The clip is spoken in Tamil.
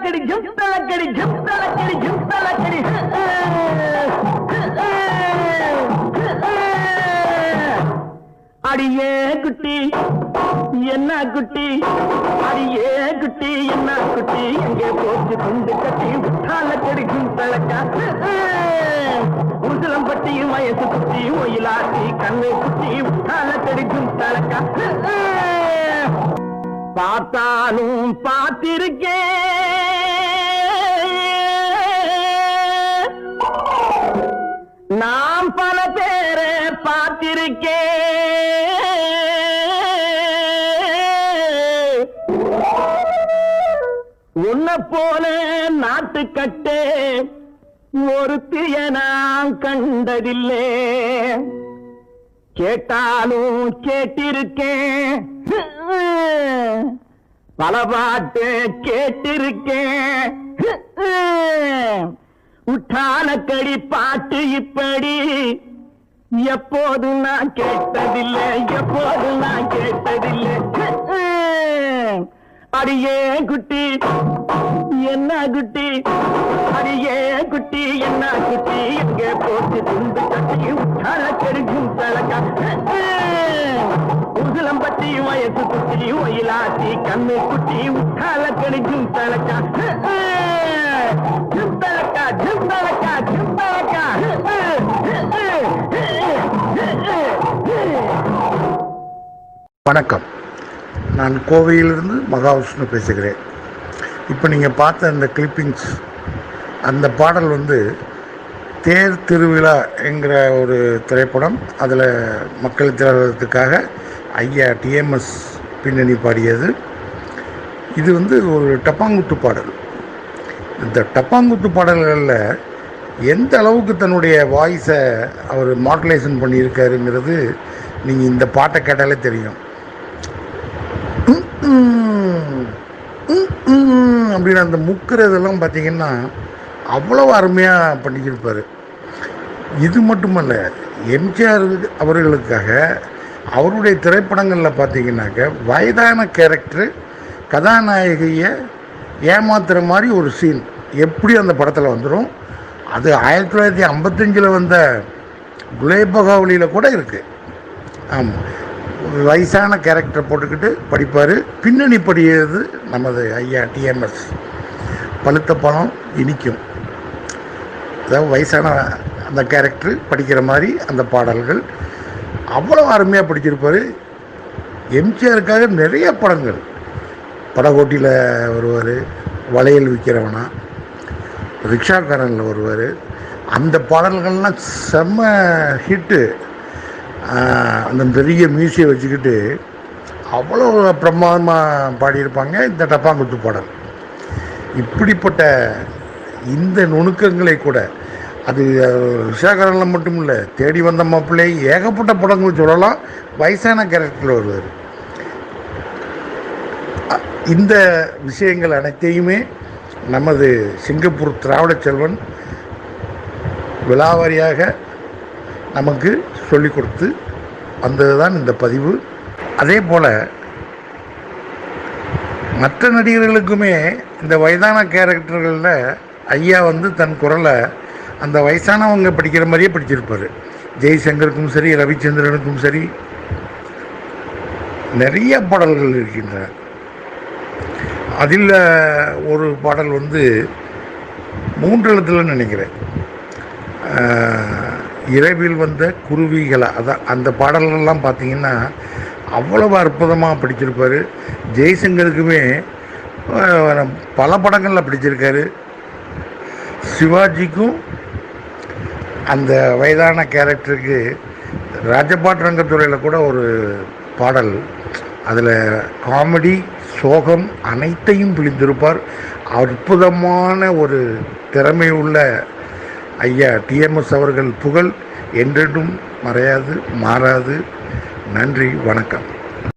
தலக்கடி ஜம் தலக்கடி ஜம் தலக்கடி ஜம் தலக்கடி அடியே குட்டி என்ன குட்டி அடியே குட்டி என்ன குட்டி எங்கே போச்சு குண்டு கட்டி உற்றால கடிக்கும் தலக்கா உருசலம் பட்டி வயசு குட்டி ஒயிலாட்டி கண்ணை குட்டி உற்றால கடிக்கும் தலக்கா பார்த்தாலும் பார்த்திருக்கேன் நாம் பல பேரை பார்த்திருக்கேன் உன்னை போல நாட்டுக்கட்டே ஒருத்திய நான் கண்டதில்லை கேட்டாலும் கேட்டிருக்கேன் பல பாட்டு கேட்டிருக்கேன் உற்றாலக்கடி பாட்டு இப்படி எப்போது நான் கேட்டதில்லை எப்போது நான் கேட்டதில்லை அடியே குட்டி என்ன குட்டி அடியே குட்டி என்ன குட்டி எங்கே போட்டு துண்டு கட்டி உற்றாலக்கடி தலக்கா உசிலம் பட்டி வயசு குட்டி ஒயிலாட்டி கண்ணு குட்டி உற்றாலக்கடி தலக்கா ஜிம்தலக்கா ஜிம்தலக்கா ஜிம்தலக்கா வணக்கம், நான் கோவையிலிருந்து மகாவிஷ்ணு பேசுகிறேன். இப்போ நீங்கள் பார்த்த இந்த கிளிப்பிங்ஸ், அந்த பாடல் தேர் திருவிழா என்கிற ஒரு திரைப்படம். அதில் மக்கள் திரளத்துக்காக ஐயா டிஎம்எஸ் பின்னணி பாடியது. இது ஒரு டப்பாங்குத்து பாடல். இந்த டப்பாங்குத்து பாடல்களில் எந்த அளவுக்கு தன்னுடைய வாய்ஸை அவர் மாடுலேஷன் பண்ணியிருக்காருங்கிறது நீங்கள் இந்த பாட்டை கேட்டாலே தெரியும். அப்படின்னு அந்த முக்கிறதெல்லாம் பார்த்தீங்கன்னா அவ்வளோ அருமையாக பண்ணிக்கிருப்பார். இது மட்டுமல்ல, எம்ஜிஆர் அவர்களுக்காக அவருடைய திரைப்படங்களில் பார்த்தீங்கன்னாக்க வயதான கேரக்டரு கதாநாயகியை ஏமாத்துகிற மாதிரி ஒரு சீன் எப்படி அந்த படத்தில் வந்துடும். அது 1955 வந்த குலேபகாவலியில் கூட இருக்குது. ஆமாம், வயசான கேரக்டரை போட்டுக்கிட்டு படிப்பார். பின்னணி படிக்கிறது நமது ஐயா டிஎம்எஸ். பழுத்த பழம் இனிக்கும், அதாவது வயசான அந்த கேரக்டர் படிக்கிற மாதிரி அந்த பாடல்கள் அவ்வளோ அருமையாக படிச்சிருப்பார். எம்ஜிஆருக்காக நிறைய படங்கள், படகோட்டியில் வருவார், வளையல் விற்கிறவனா, ரிக்ஷாக்காரனில் வருவார். அந்த பாடல்கள்லாம் செம்ம ஹிட்டு. அந்த பெரிய மியூசியை வச்சுக்கிட்டு அவ்வளோ பிரமாதமாக பாடியிருப்பாங்க இந்த டப்பாங்குத்து பாடல். இப்படிப்பட்ட இந்த நுணுக்கங்களை கூட, அது ரிக்ஷாக்காரனில் மட்டும் இல்லை, தேடி வந்த மாப்பிள்ளை ஏகப்பட்ட படங்கள் சொல்லலாம். வயசான கேரக்டரில் வருவார். இந்த விஷயங்கள் அனைத்தையுமே நமது சிங்கப்பூர் திராவிட செல்வன் விலாவாரியாக நமக்கு சொல்லிக் கொடுத்து வந்தது தான் இந்த பதிவு. அதே போல் மற்ற நடிகர்களுக்குமே இந்த வயதான கேரக்டர்களில் ஐயா தன் குரலை அந்த வயசானவங்க படிக்கிற மாதிரியே படிச்சிருப்பார். ஜெய்சங்கருக்கும் சரி, ரவிச்சந்திரனுக்கும் சரி நிறைய பாடல்கள் இருக்கின்றன. அதில் ஒரு பாடல் 3 எழுத்தில் நினைக்கிறேன், இரவில் வந்த குருவிகளை. அதான் அந்த பாடல்கள்லாம் பார்த்திங்கன்னா அவ்வளவு அற்புதமாக படிச்சிருப்பார். ஜெய்சங்கருக்குமே பல படங்களில் படிச்சிருக்காரு. சிவாஜிக்கும் அந்த வயதான கேரக்டருக்கு ராஜபாட் ரங்கத்துறையில் கூட ஒரு பாடல், அதில் காமெடி சோகம் அனைத்தையும் பிழிந்திருப்பார். அற்புதமான ஒரு திறமை உள்ள ஐயா டிஎம்எஸ் அவர்கள் புகழ் என்றென்றும் மறையாது, மாறாது. நன்றி, வணக்கம்.